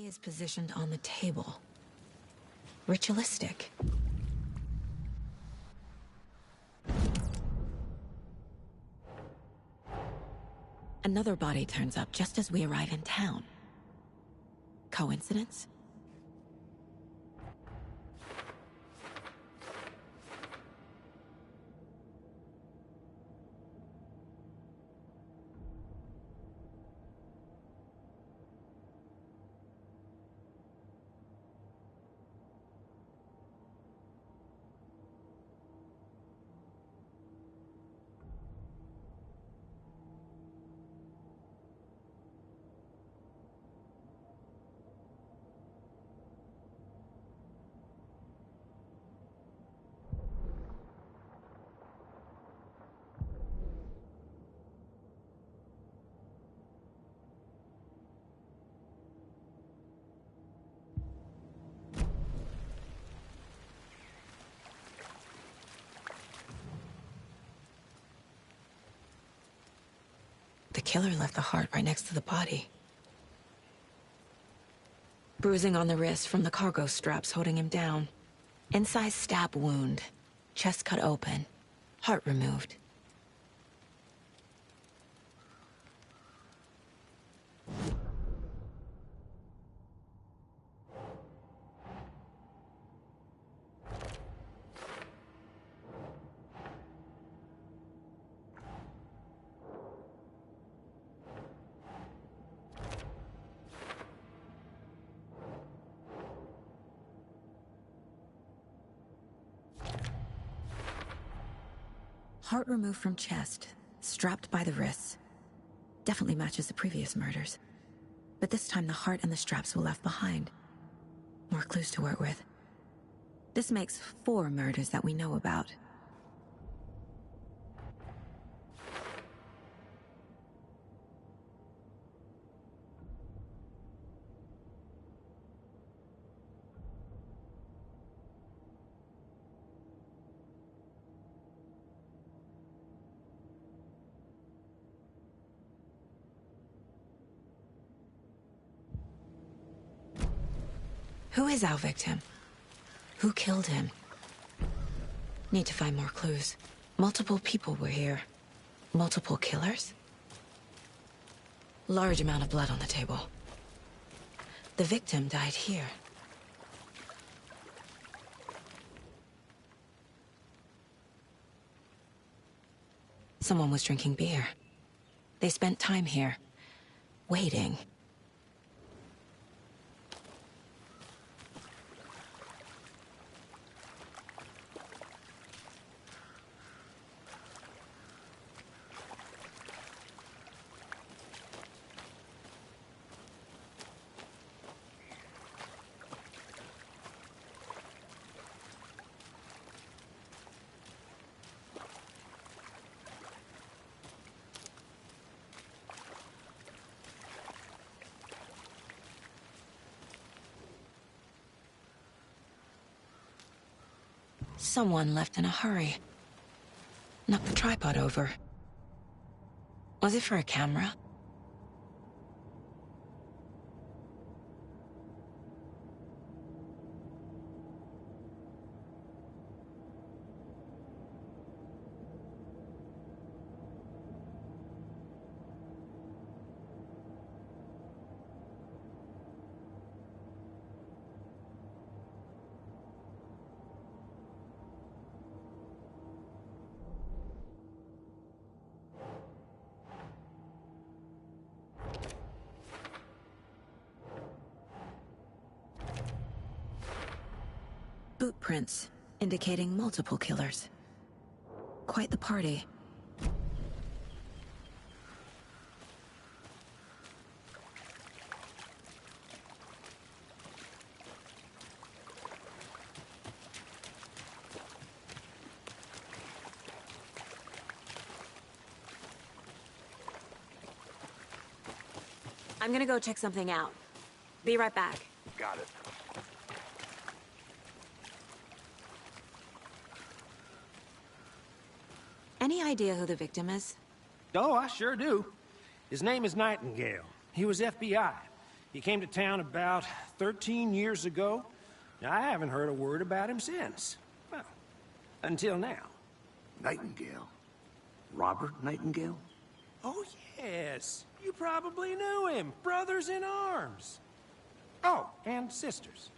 is positioned on the table. Ritualistic. Another body turns up just as we arrive in town. Coincidence? The killer left the heart right next to the body. Bruising on the wrist from the cargo straps holding him down. Incised stab wound. Chest cut open. Heart removed. Heart removed from chest, strapped by the wrists. Definitely matches the previous murders. But this time the heart and the straps were left behind. More clues to work with. This makes 4 murders that we know about. Who is our victim? Who killed him? Need to find more clues. Multiple people were here. Multiple killers? Large amount of blood on the table. The victim died here. Someone was drinking beer. They spent time here, waiting. Someone left in a hurry. Knocked the tripod over. Was it for a camera? Boot prints, indicating multiple killers. Quite the party. I'm gonna go check something out. Be right back. Got it. Any idea who the victim is? Oh, I sure do. His name is Nightingale. He was FBI. He came to town about 13 years ago. Now, I haven't heard a word about him since. Well, until now. Nightingale? Robert Nightingale? Oh, yes. You probably knew him. Brothers in arms. Oh, and sisters.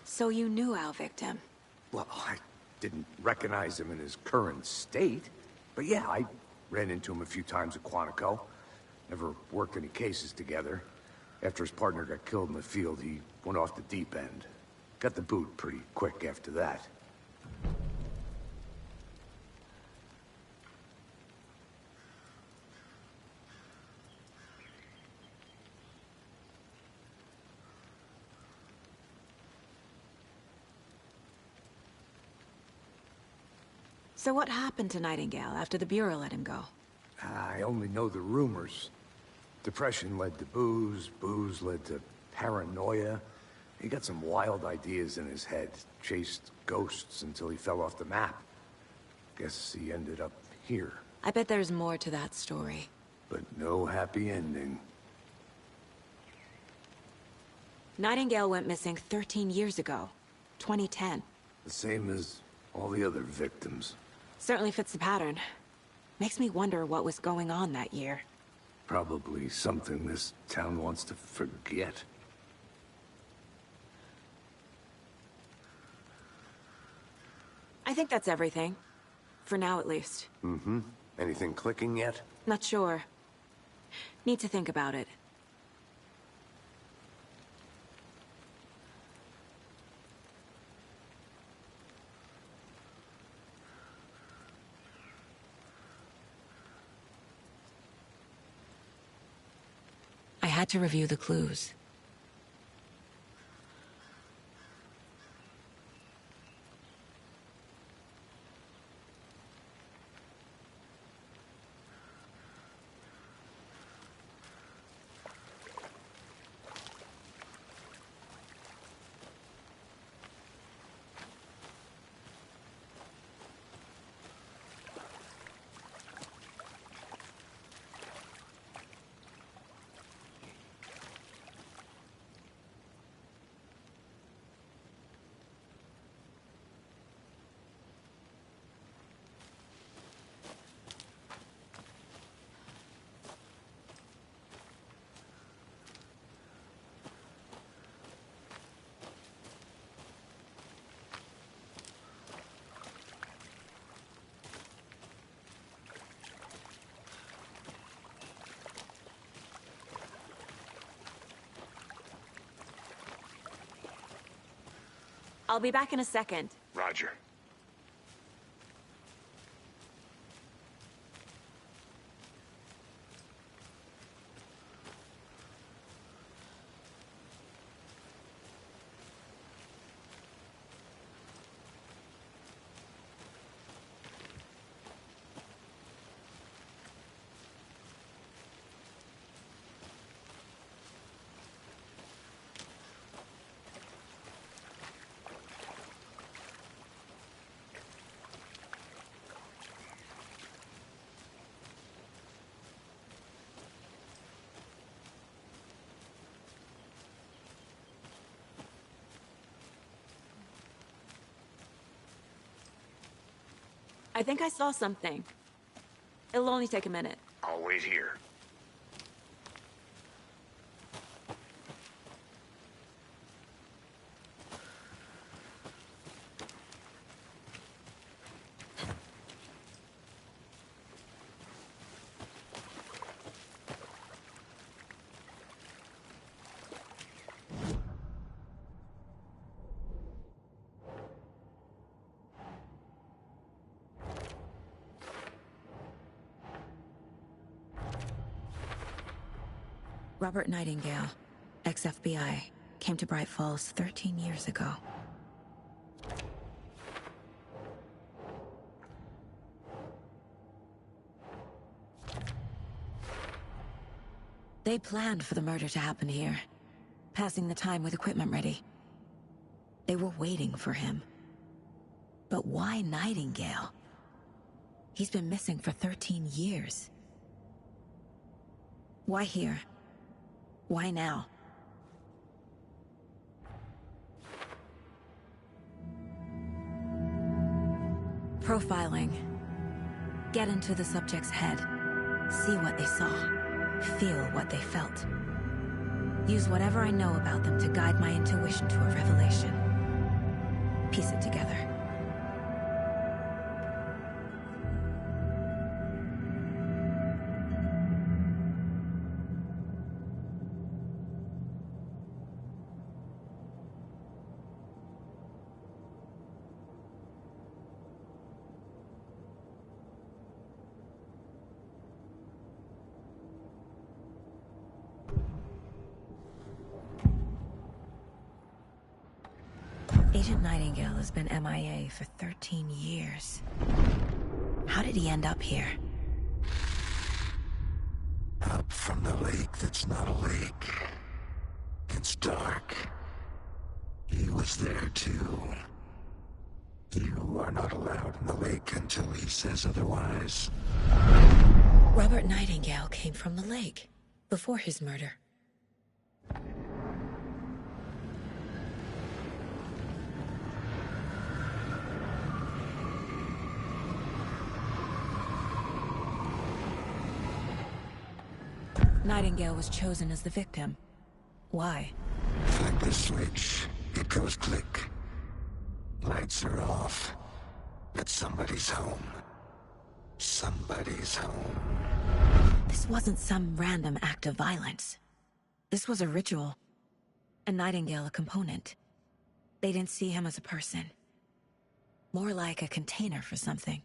So you knew our victim? Well, I didn't recognize him in his current state. But yeah, I ran into him a few times at Quantico. Never worked any cases together. After his partner got killed in the field, he went off the deep end. Got the boot pretty quick after that. So what happened to Nightingale after the Bureau let him go? I only know the rumors. Depression led to booze, booze led to paranoia. He got some wild ideas in his head, chased ghosts until he fell off the map. Guess he ended up here. I bet there's more to that story. But no happy ending. Nightingale went missing 13 years ago, 2010. The same as all the other victims. Certainly fits the pattern. Makes me wonder what was going on that year. Probably something this town wants to forget. I think that's everything. For now, at least. Mm-hmm. Anything clicking yet? Not sure. Need to think about it. I had to review the clues. I'll be back in a second. Roger. I think I saw something. It'll only take a minute. I'll wait here. Robert Nightingale, ex-FBI, came to Bright Falls 13 years ago. They planned for the murder to happen here, passing the time with equipment ready. They were waiting for him. But why Nightingale? He's been missing for 13 years. Why here? Why now? Profiling. Get into the subject's head. See what they saw. Feel what they felt. Use whatever I know about them to guide my intuition to a revelation. Piece it together. Agent Nightingale has been MIA for 13 years. How did he end up here? Up from the lake that's not a lake. It's dark. He was there too. You are not allowed in the lake until he says otherwise. Robert Nightingale came from the lake, before his murder. Nightingale was chosen as the victim. Why? Flick the switch, it goes click. Lights are off, but somebody's home. Somebody's home. This wasn't some random act of violence. This was a ritual. And Nightingale a component. They didn't see him as a person. More like a container for something.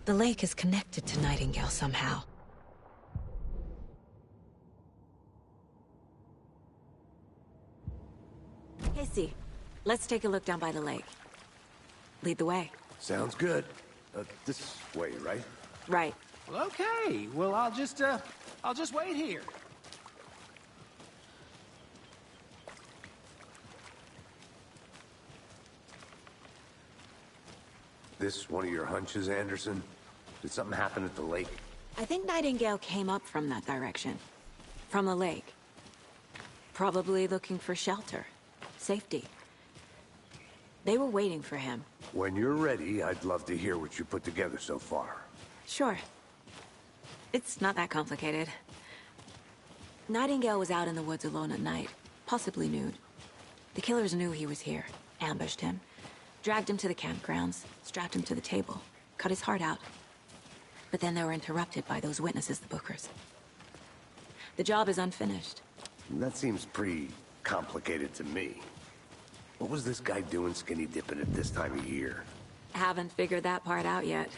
The lake is connected to Nightingale somehow. Casey, let's take a look down by the lake. Lead the way. Sounds good. This way, right? Right. Well, okay. Well, I'll just wait here. This one of your hunches, Anderson? Did something happen at the lake? I think Nightingale came up from that direction. From the lake. Probably looking for shelter. Safety. They were waiting for him. When you're ready, I'd love to hear what you put together so far. Sure. It's not that complicated. Nightingale was out in the woods alone at night, possibly nude. The killers knew he was here, ambushed him, dragged him to the campgrounds, strapped him to the table, cut his heart out. But then they were interrupted by those witnesses, the Bookers. The job is unfinished. That seems pretty complicated to me. What was this guy doing skinny dipping at this time of year? Haven't figured that part out yet.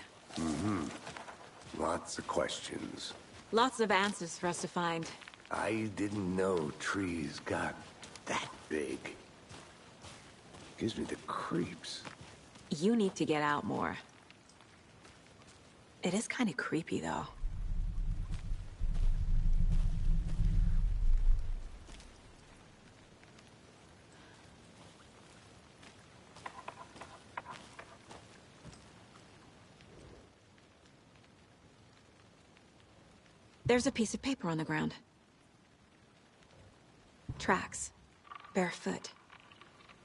Lots of questions. Lots of answers for us to find. I didn't know trees got that big. Gives me the creeps. You need to get out more. It is kind of creepy, though. There's a piece of paper on the ground. Tracks. Barefoot.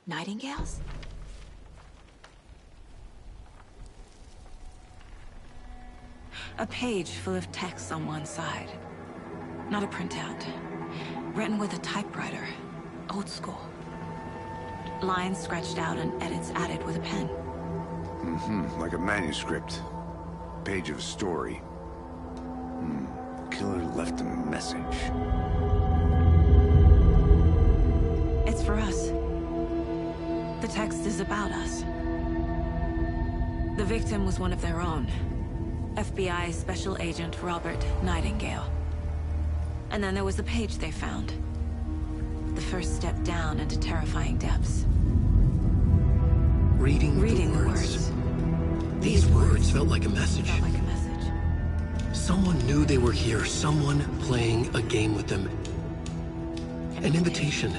Nightingales? A page full of text on one side. Not a printout. Written with a typewriter. Old school. Lines scratched out and edits added with a pen. Like a manuscript. Page of a story. Killer left a message. It's for us. The text is about us. The victim was one of their own. FBI Special Agent Robert Nightingale. And then there was the page they found. The first step down into terrifying depths. Reading the words. These words felt like a message. Felt like a message. Someone knew they were here, someone playing a game with them. An invitation.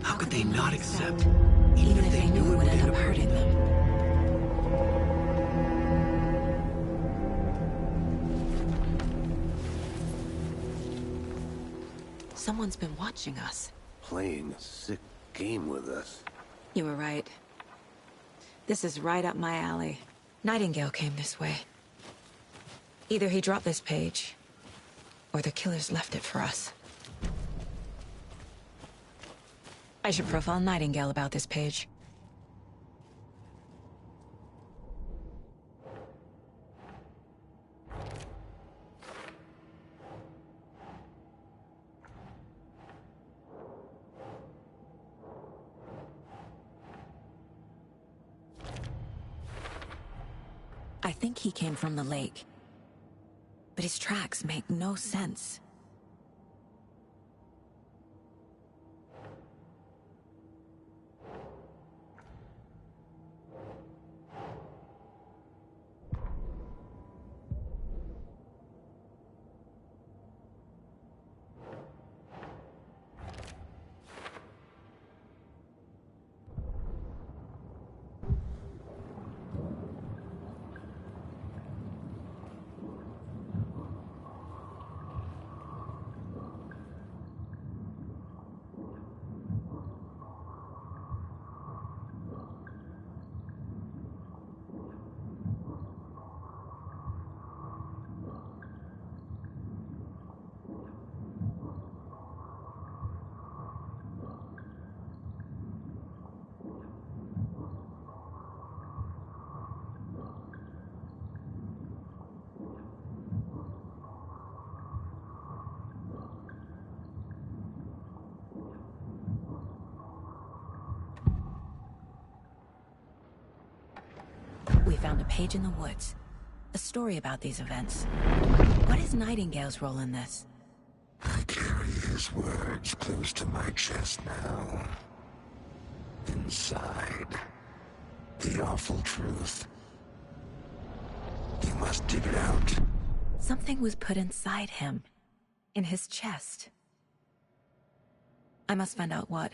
How could they not accept, even if they knew it would end up hurting them? Someone's been watching us. Playing a sick game with us. You were right. This is right up my alley. Nightingale came this way. Either he dropped this page, or the killers left it for us. I should profile Nightingale about this page. I think he came from the lake. But his tracks make no sense. We found a page in the woods. A story about these events. What is Nightingale's role in this? I carry his words close to my chest now. Inside, the awful truth. You must dig it out. Something was put inside him. In his chest. I must find out what.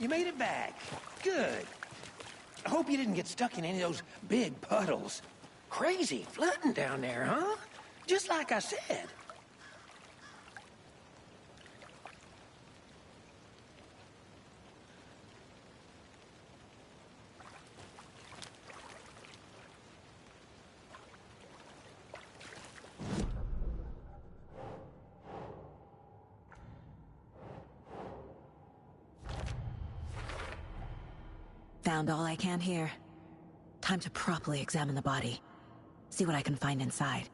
You made it back. Good. I hope you didn't get stuck in any of those big puddles. Crazy flooding down there, huh? Just like I said. Found all I can here. Time to properly examine the body. See what I can find inside.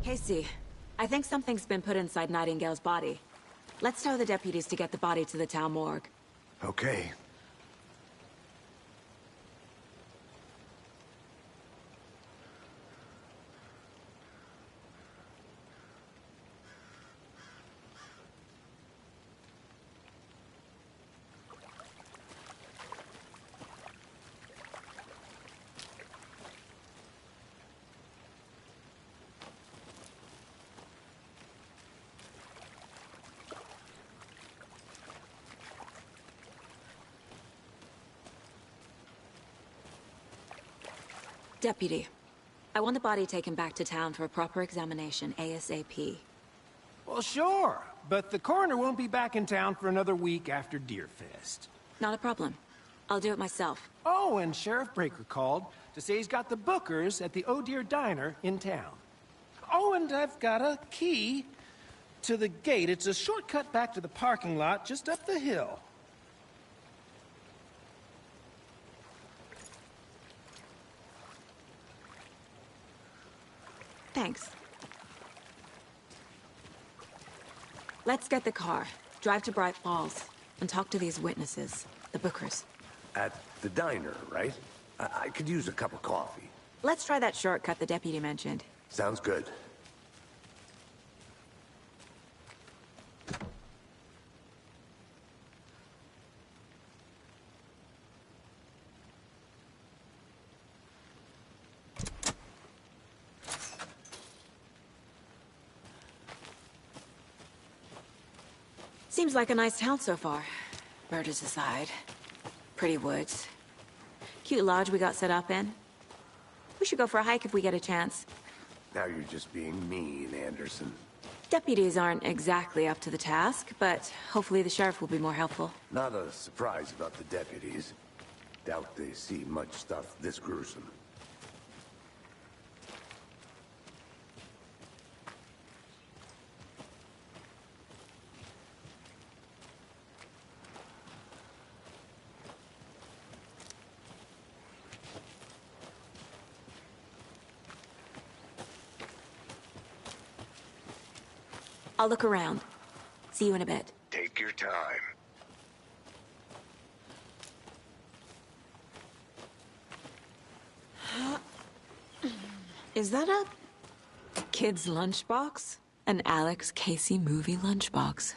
Casey, I think something's been put inside Nightingale's body. Let's tell the deputies to get the body to the town morgue. Okay. Deputy, I want the body taken back to town for a proper examination ASAP. Well, sure. But the coroner won't be back in town for another week after Deerfest. Not a problem. I'll do it myself. Oh, and Sheriff Breaker called to say he's got the bookers at the Oh Dear Diner in town. Oh, and I've got a key to the gate. It's a shortcut back to the parking lot just up the hill. Thanks. Let's get the car, drive to Bright Falls, and talk to these witnesses, the bookers. At the diner, right? I could use a cup of coffee. Let's try that shortcut the deputy mentioned. Sounds good. Seems like a nice town so far. Murders aside. Pretty woods. Cute lodge we got set up in. We should go for a hike if we get a chance. Now you're just being mean, Anderson. Deputies aren't exactly up to the task, but hopefully the sheriff will be more helpful. Not a surprise about the deputies. Doubt they see much stuff this gruesome. I'll look around. See you in a bit. Take your time. Is that a kid's lunchbox? An Alex Casey movie lunchbox.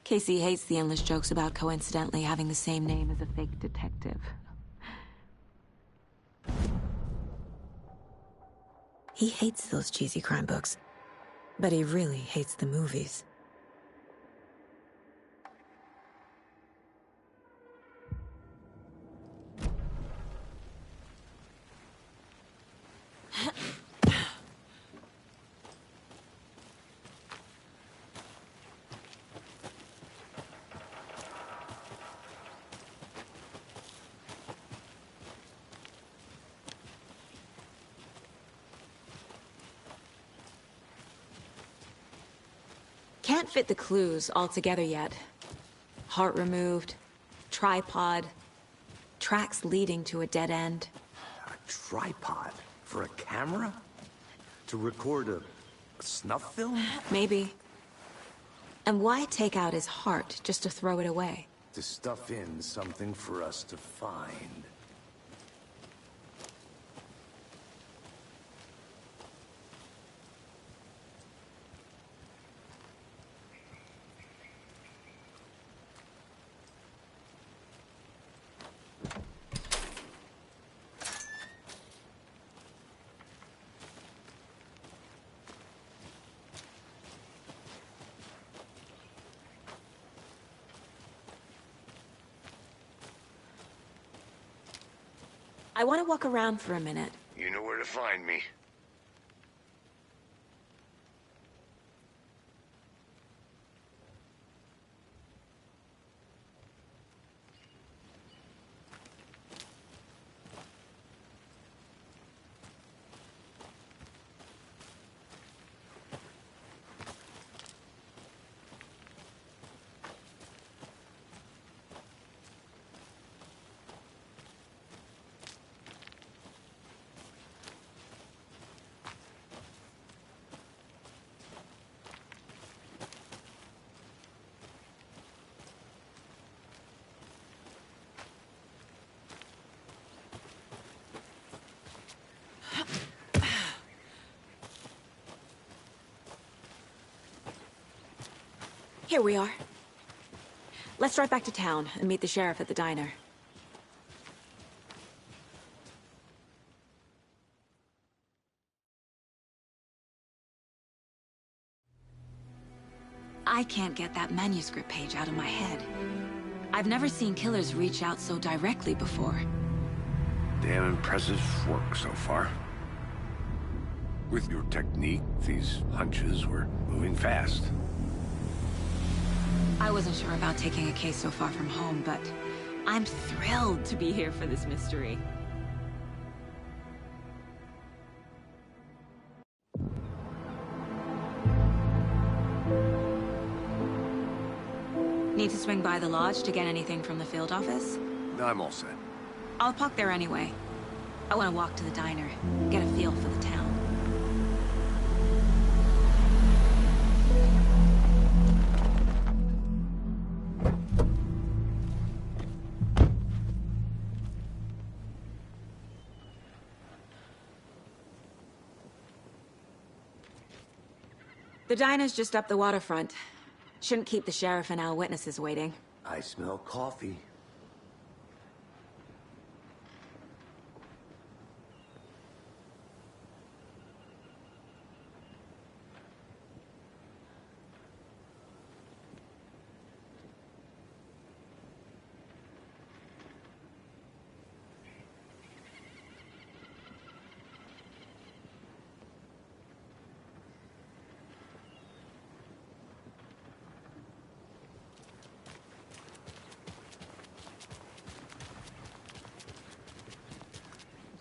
Casey hates the endless jokes about coincidentally having the same name as a fake detective. He hates those cheesy crime books, but he really hates the movies. Can't fit the clues all together yet. Heart removed, tripod, tracks leading to a dead end. A tripod? For a camera? To record a snuff film? Maybe. And why take out his heart just to throw it away? To stuff in something for us to find. I want to walk around for a minute. You know where to find me. Here we are. Let's drive back to town and meet the sheriff at the diner. I can't get that manuscript page out of my head. I've never seen killers reach out so directly before. Damn impressive work so far. With your technique, these hunches were moving fast. I wasn't sure about taking a case so far from home, but I'm thrilled to be here for this mystery. Need to swing by the lodge to get anything from the field office? I'm all set. I'll park there anyway. I want to walk to the diner, get a feel for the town. The diner's just up the waterfront. Shouldn't keep the sheriff and our witnesses waiting. I smell coffee.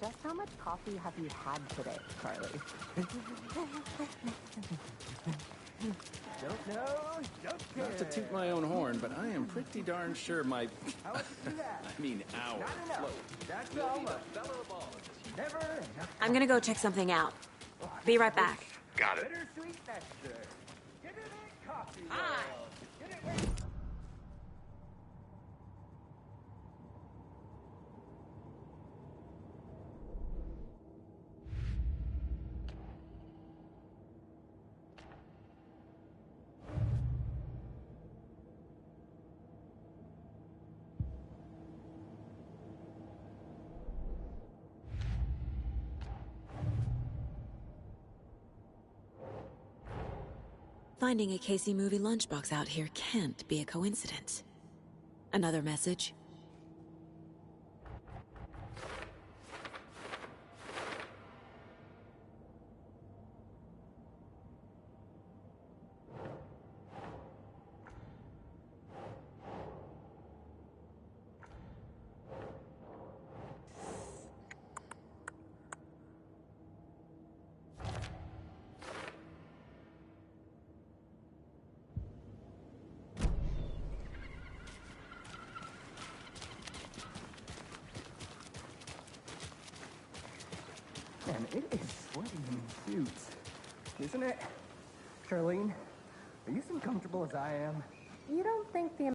Just how much coffee have you had today, Carly? Don't know, don't care. Not to toot my own horn, but I am pretty darn sure my... How much do that? I mean, our Not enough. float. That's We'll all need much. a fella of all. Never enough. I'm gonna go check something out. Be right back. Got it. Bittersweet nectar. Get it in coffee. Hi. world. Get it in. Finding a Casey movie lunchbox out here can't be a coincidence. Another message? Man, it is sweaty in these suits. Isn't it? Charlene, are you as uncomfortable as I am? You don't think the